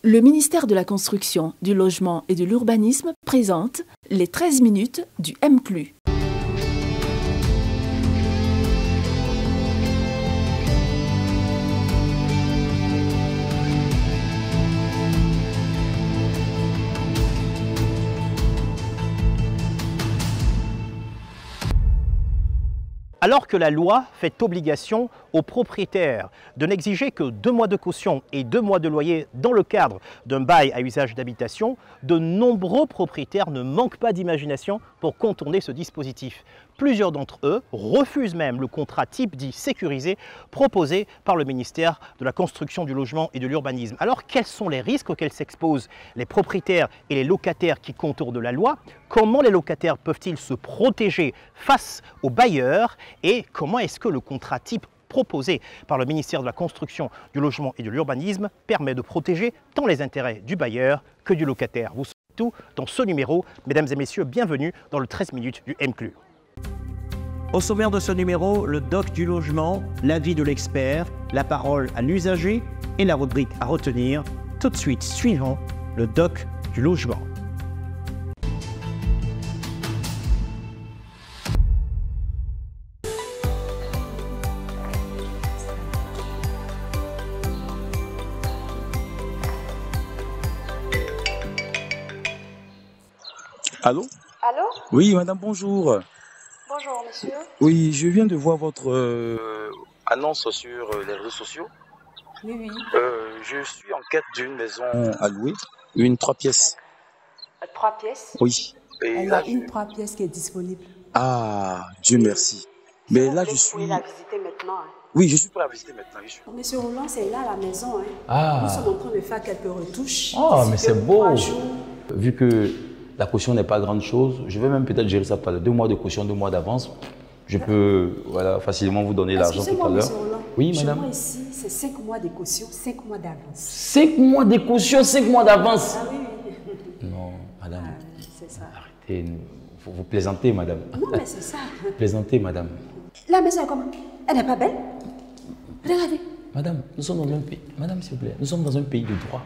Le ministère de la Construction, du Logement et de l'Urbanisme présente les 13 minutes du MCLU. Alors que la loi fait obligation aux propriétaires de n'exiger que 2 mois de caution et 2 mois de loyer dans le cadre d'un bail à usage d'habitation, de nombreux propriétaires ne manquent pas d'imagination pour contourner ce dispositif. Plusieurs d'entre eux refusent même le contrat type dit sécurisé proposé par le ministère de la Construction, du Logement et de l'Urbanisme. Alors quels sont les risques auxquels s'exposent les propriétaires et les locataires qui contournent la loi? Comment les locataires peuvent-ils se protéger face aux bailleurs? Et comment est-ce que le contrat type proposé par le ministère de la Construction, du Logement et de l'Urbanisme permet de protéger tant les intérêts du bailleur que du locataire? Vous saurez tout dans ce numéro. Mesdames et messieurs, bienvenue dans le 13 minutes du MCLU. Au sommaire de ce numéro, le doc du logement, l'avis de l'expert, la parole à l'usager et la rubrique à retenir. Tout de suite, suivant le doc du logement. Allô? Allô? Oui, madame, bonjour. Bonjour, monsieur. Oui, je viens de voir votre annonce sur les réseaux sociaux. Oui, oui. Je suis en quête d'une maison à louer, une 3 pièces. 3 pièces? Oui. Il y a une 3 pièces qui est disponible. Ah, Dieu merci. Mais là, je suis... Vous pouvez la visiter maintenant. Hein. Oui, je suis prêt à visiter maintenant. Monsieur Roland, c'est là la maison. Hein. Ah. Nous sommes en train de faire quelques retouches. Oh, mais c'est beau. Vu que la caution n'est pas grande chose, je vais même peut-être gérer ça tout à l'heure. 2 mois de caution, 2 mois d'avance. Je peux facilement vous donner l'argent tout à l'heure. Oui, madame. Chez moi ici, c'est 5 mois de caution, 5 mois d'avance. 5 mois de caution, 5 mois d'avance. Ah oui, oui. Non, madame. C'est ça. Arrêtez, vous plaisantez, madame. Non, mais c'est ça. Plaisantez, madame. La maison est comment? Elle n'est pas belle? Regardez. Madame, nous sommes dans un pays. Madame, s'il vous plaît, nous sommes dans un pays de droit.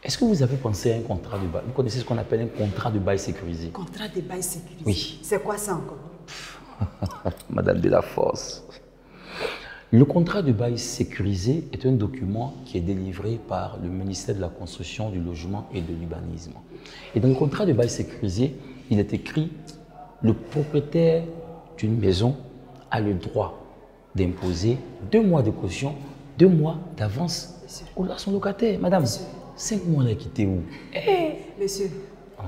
Est-ce que vous avez pensé à un contrat de bail? Vous connaissez ce qu'on appelle un contrat de bail sécurisé? Contrat de bail sécurisé? Oui. C'est quoi ça encore? Madame de la Force. Le contrat de bail sécurisé est un document qui est délivré par le ministère de la Construction, du Logement et de l'Urbanisme. Et dans le contrat de bail sécurisé, il est écrit « Le propriétaire d'une maison a le droit d'imposer 2 mois de caution, 2 mois d'avance à son locataire. » Madame, Monsieur. 5 mois, elle a quitté où? Monsieur. Oh.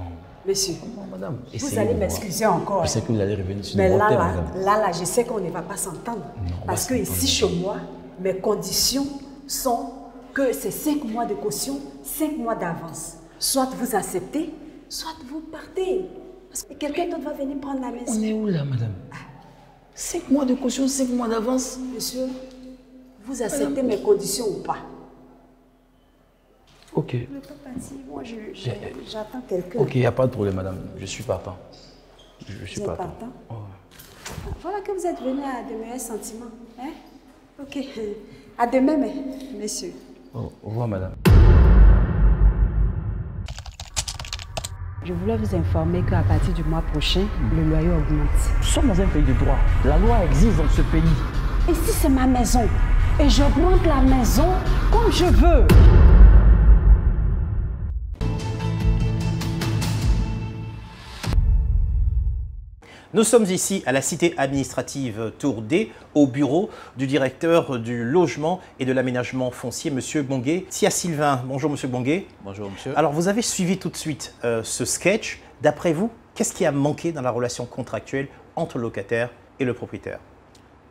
Monsieur. Non, madame. Vous allez m'excuser encore. Je sais que vous allez revenir sur mais le là, terme, madame. là, je sais qu'on ne va pas s'entendre. Parce que ici, chez moi, mes conditions sont que c'est 5 mois de caution, 5 mois d'avance. Soit vous acceptez, soit vous partez. Parce que quelqu'un d'autre va venir prendre la maison. On est où là, madame? 5 mois de caution, 5 mois d'avance. Monsieur, vous acceptez mes conditions ou pas? Ok. Je ne peux pas partir. Moi, j'attends quelqu'un. Ok, il n'y a pas de problème, madame. Je suis partant. Je suis Vous êtes partant. partant? Oh. Voilà que vous êtes venu à de meilleurs sentiments. Hein? Ok. À demain, messieurs. Au revoir, madame. Je voulais vous informer qu'à partir du mois prochain, le loyer augmente. Nous sommes dans un pays de droit. La loi existe dans ce pays. Ici, c'est ma maison. Et j'augmente la maison comme je veux. Nous sommes ici à la cité administrative Tour D, au bureau du directeur du logement et de l'aménagement foncier, M. Bongué. Tia Sylvain, bonjour M. Bongué. Bonjour monsieur. Alors vous avez suivi tout de suite ce sketch. D'après vous, qu'est-ce qui a manqué dans la relation contractuelle entre le locataire et le propriétaire?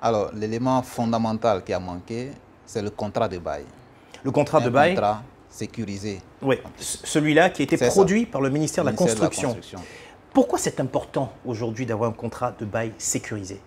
Alors l'élément fondamental qui a manqué, c'est le contrat de bail. Le contrat de bail? Un contrat sécurisé. Oui, celui-là qui a été produit par le ministère de la Construction. Pourquoi c'est important aujourd'hui d'avoir un contrat de bail sécurisé?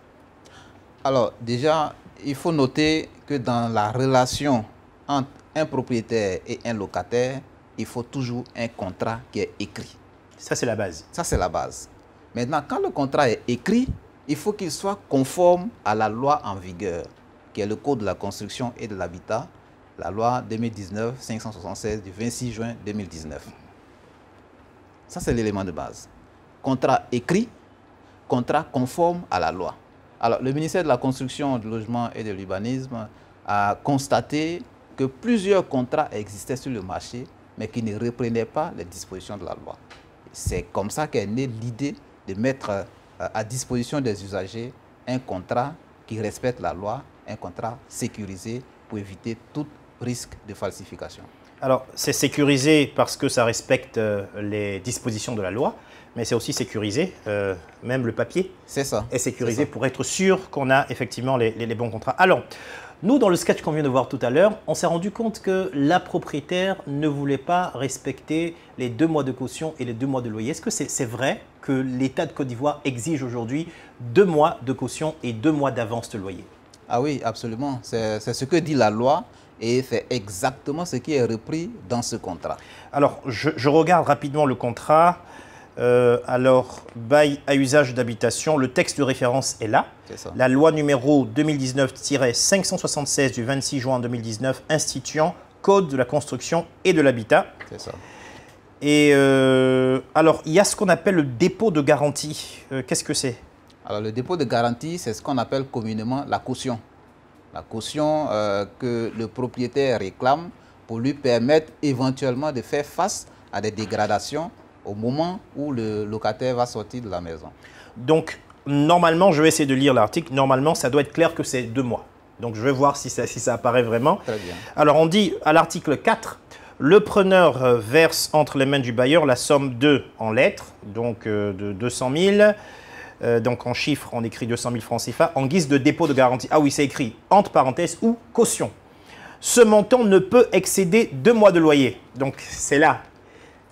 Alors déjà, il faut noter que dans la relation entre un propriétaire et un locataire, il faut toujours un contrat qui est écrit. Ça, c'est la base. Ça, c'est la base. Maintenant, quand le contrat est écrit, il faut qu'il soit conforme à la loi en vigueur, qui est le Code de la construction et de l'habitat, la loi 2019-576 du 26 juin 2019. Ça, c'est l'élément de base. Contrat écrit, contrat conforme à la loi. Alors, le ministère de la Construction, du Logement et de l'Urbanisme a constaté que plusieurs contrats existaient sur le marché, mais qui ne reprenaient pas les dispositions de la loi. C'est comme ça qu'est née l'idée de mettre à disposition des usagers un contrat qui respecte la loi, un contrat sécurisé pour éviter tout risque de falsification. Alors, c'est sécurisé parce que ça respecte les dispositions de la loi, mais c'est aussi sécurisé, même le papier est sécurisé pour être sûr qu'on a effectivement les bons contrats. Alors, nous, dans le sketch qu'on vient de voir tout à l'heure, on s'est rendu compte que la propriétaire ne voulait pas respecter les 2 mois de caution et les 2 mois de loyer. Est-ce que c'est vrai que l'État de Côte d'Ivoire exige aujourd'hui 2 mois de caution et 2 mois d'avance de loyer? Ah oui, absolument. C'est ce que dit la loi. Et c'est exactement ce qui est repris dans ce contrat. Alors, je regarde rapidement le contrat. Alors, bail à usage d'habitation, le texte de référence est là. Ça. La loi numéro 2019-576 du 26 juin 2019 instituant Code de la construction et de l'habitat. C'est ça. Et alors, il y a ce qu'on appelle le dépôt de garantie. Qu'est-ce que c'est? Alors, le dépôt de garantie, c'est ce qu'on appelle communément la caution. La caution que le propriétaire réclame pour lui permettre éventuellement de faire face à des dégradations au moment où le locataire va sortir de la maison. Donc, normalement, je vais essayer de lire l'article. Normalement, ça doit être clair que c'est 2 mois. Donc, je vais voir si ça apparaît vraiment. Très bien. Alors, on dit à l'article 4, le preneur verse entre les mains du bailleur la somme de, en lettres, donc de 200 000. Donc en chiffres, on écrit 200 000 francs CFA en guise de dépôt de garantie. Ah oui, c'est écrit entre parenthèses ou caution. Ce montant ne peut excéder 2 mois de loyer. Donc c'est là.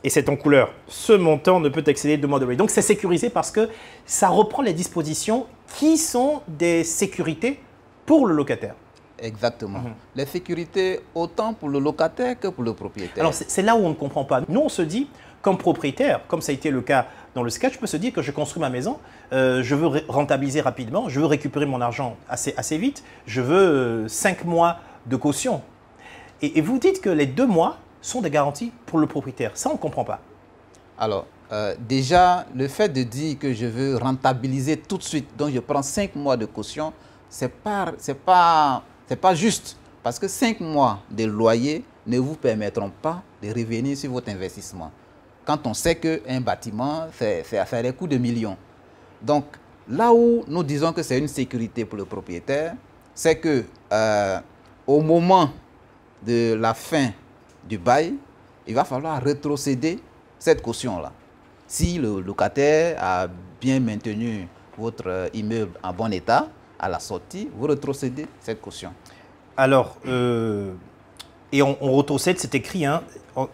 Et c'est en couleur. Ce montant ne peut excéder 2 mois de loyer. Donc c'est sécurisé parce que ça reprend les dispositions qui sont des sécurités pour le locataire. Exactement. Les sécurités autant pour le locataire que pour le propriétaire. Alors c'est là où on ne comprend pas. Nous on se dit, comme propriétaire, comme ça a été le cas dans le sketch, je peux se dire que je construis ma maison, je veux rentabiliser rapidement, je veux récupérer mon argent assez vite, je veux 5 mois de caution. Et vous dites que les 2 mois sont des garanties pour le propriétaire. Ça, on ne comprend pas. Alors, déjà, le fait de dire que je veux rentabiliser tout de suite, donc je prends 5 mois de caution, c'est pas juste. Parce que 5 mois de loyer ne vous permettront pas de revenir sur votre investissement. Quand on sait qu'un bâtiment, ça a des coûts de millions. Donc, là où nous disons que c'est une sécurité pour le propriétaire, c'est que au moment de la fin du bail, il va falloir rétrocéder cette caution-là. Si le locataire a bien maintenu votre immeuble en bon état, à la sortie, vous rétrocédez cette caution. Alors, et on rétrocède, c'est écrit, hein.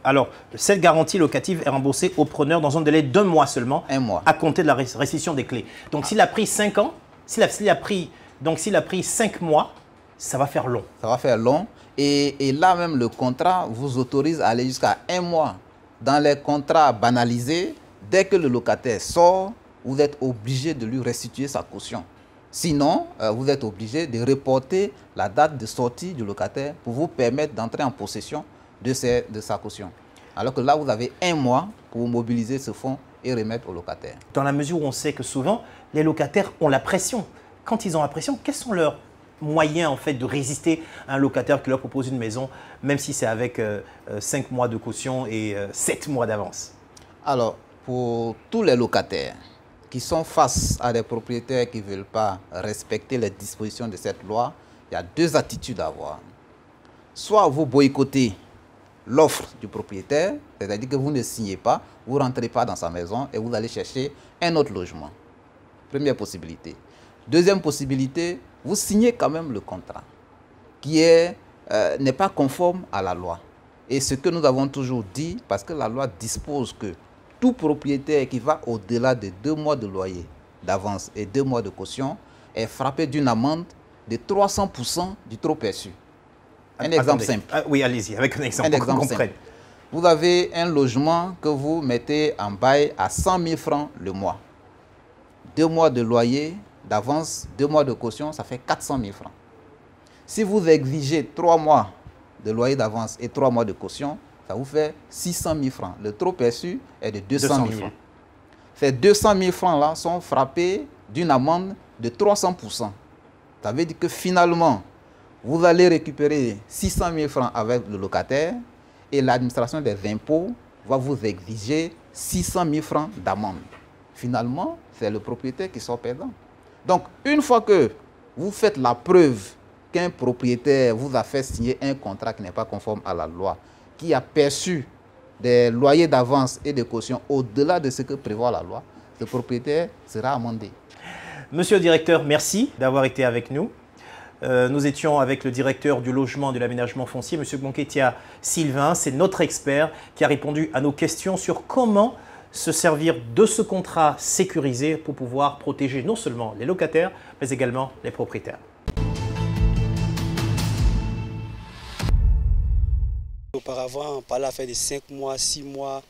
Alors, cette garantie locative est remboursée au preneur dans un délai d'1 mois seulement, 1 mois, à compter de la restitution des clés. Donc, s'il a pris 5 ans, s'il a pris 5 mois, ça va faire long. Ça va faire long. Et là même, le contrat vous autorise à aller jusqu'à 1 mois. Dans les contrats banalisés, dès que le locataire sort, vous êtes obligé de lui restituer sa caution. Sinon, vous êtes obligé de reporter la date de sortie du locataire pour vous permettre d'entrer en possession de sa caution. Alors que là, vous avez 1 mois pour mobiliser ce fonds et remettre au locataire. Dans la mesure où on sait que souvent, les locataires ont la pression. Quand ils ont la pression, quels sont leurs moyens en fait, de résister à un locataire qui leur propose une maison, même si c'est avec 5 mois de caution et 7 mois d'avance? Alors, pour tous les locataires qui sont face à des propriétaires qui ne veulent pas respecter les dispositions de cette loi, il y a 2 attitudes à avoir. Soit vous boycottez l'offre du propriétaire, c'est-à-dire que vous ne signez pas, vous ne rentrez pas dans sa maison et vous allez chercher un autre logement. Première possibilité. Deuxième possibilité, vous signez quand même le contrat qui n'est pas conforme à la loi. Et ce que nous avons toujours dit, parce que la loi dispose que tout propriétaire qui va au-delà de 2 mois de loyer d'avance et 2 mois de caution est frappé d'une amende de 300% du trop perçu. Un exemple simple. Oui, allez-y, avec un exemple pour qu'on comprenne. Vous avez un logement que vous mettez en bail à 100 000 francs le mois. 2 mois de loyer d'avance, 2 mois de caution, ça fait 400 000 francs. Si vous exigez 3 mois de loyer d'avance et 3 mois de caution, ça vous fait 600 000 francs. Le trop perçu est de 200 000 francs. Ces 200 000 francs-là sont frappés d'une amende de 300%. Ça veut dire que finalement, vous allez récupérer 600 000 francs avec le locataire et l'administration des impôts va vous exiger 600 000 francs d'amende. Finalement, c'est le propriétaire qui sort perdant. Donc, une fois que vous faites la preuve qu'un propriétaire vous a fait signer un contrat qui n'est pas conforme à la loi, qui a perçu des loyers d'avance et de caution au-delà de ce que prévoit la loi, le propriétaire sera amendé. Monsieur le directeur, merci d'avoir été avec nous. Nous étions avec le directeur du logement et de l'aménagement foncier, M. Bonketia Sylvain. C'est notre expert qui a répondu à nos questions sur comment se servir de ce contrat sécurisé pour pouvoir protéger non seulement les locataires, mais également les propriétaires. Auparavant, on parlait à faire de 5 mois, 6 mois.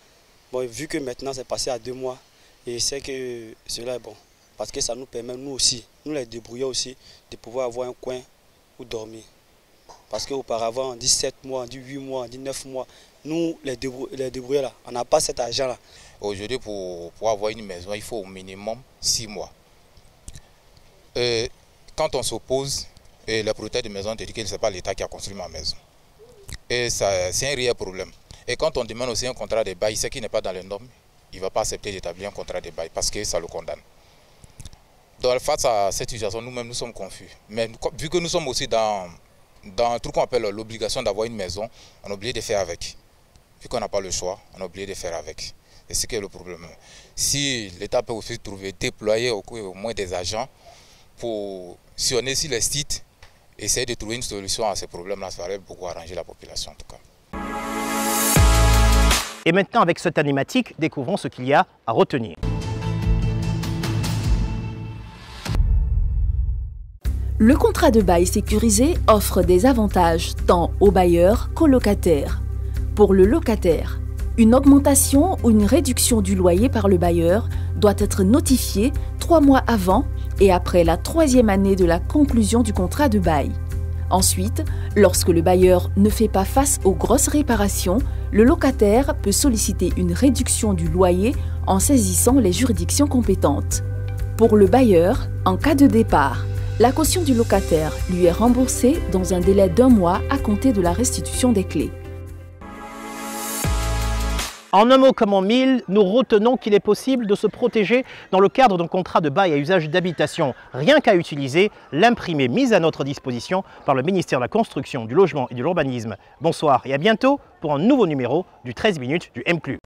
Bon, vu que maintenant c'est passé à 2 mois, et je sais que cela est bon. Parce que ça nous permet, nous aussi, nous les débrouilleurs aussi, de pouvoir avoir un coin où dormir. Parce qu'auparavant, on dit 7 mois, on dit 8 mois, on dit 9 mois. Nous, les débrouilleurs, là, on n'a pas cet argent-là. Aujourd'hui, pour avoir une maison, il faut au minimum 6 mois. Quand on s'oppose, le propriétaire de maison te dit que ce n'est pas l'État qui a construit ma maison. Et c'est un réel problème. Et quand on demande aussi un contrat de bail, ce qui n'est pas dans les normes, il ne va pas accepter d'établir un contrat de bail parce que ça le condamne. Donc face à cette situation, nous-mêmes, nous sommes confus. Mais vu que nous sommes aussi dans un truc qu'on appelle l'obligation d'avoir une maison, on a oublié de faire avec. Vu qu'on n'a pas le choix, on a oublié de faire avec. Et c'est ce qui est le problème. Si l'État peut aussi déployer au moins des agents pour sillonner sur les sites, essayer de trouver une solution à ces problèmes-là, ça va beaucoup arranger la population en tout cas. Et maintenant, avec cette animatique, découvrons ce qu'il y a à retenir. Le contrat de bail sécurisé offre des avantages tant aux bailleurs qu'aux locataires. Pour le locataire, une augmentation ou une réduction du loyer par le bailleur doit être notifiée 3 mois avant et après la 3e année de la conclusion du contrat de bail. Ensuite, lorsque le bailleur ne fait pas face aux grosses réparations, le locataire peut solliciter une réduction du loyer en saisissant les juridictions compétentes. Pour le bailleur, en cas de départ, la caution du locataire lui est remboursée dans un délai d'1 mois à compter de la restitution des clés. En un mot comme en mille, nous retenons qu'il est possible de se protéger dans le cadre d'un contrat de bail à usage d'habitation, rien qu'à utiliser l'imprimé mis à notre disposition par le ministère de la Construction, du Logement et de l'Urbanisme. Bonsoir et à bientôt pour un nouveau numéro du 13 minutes du MCLU.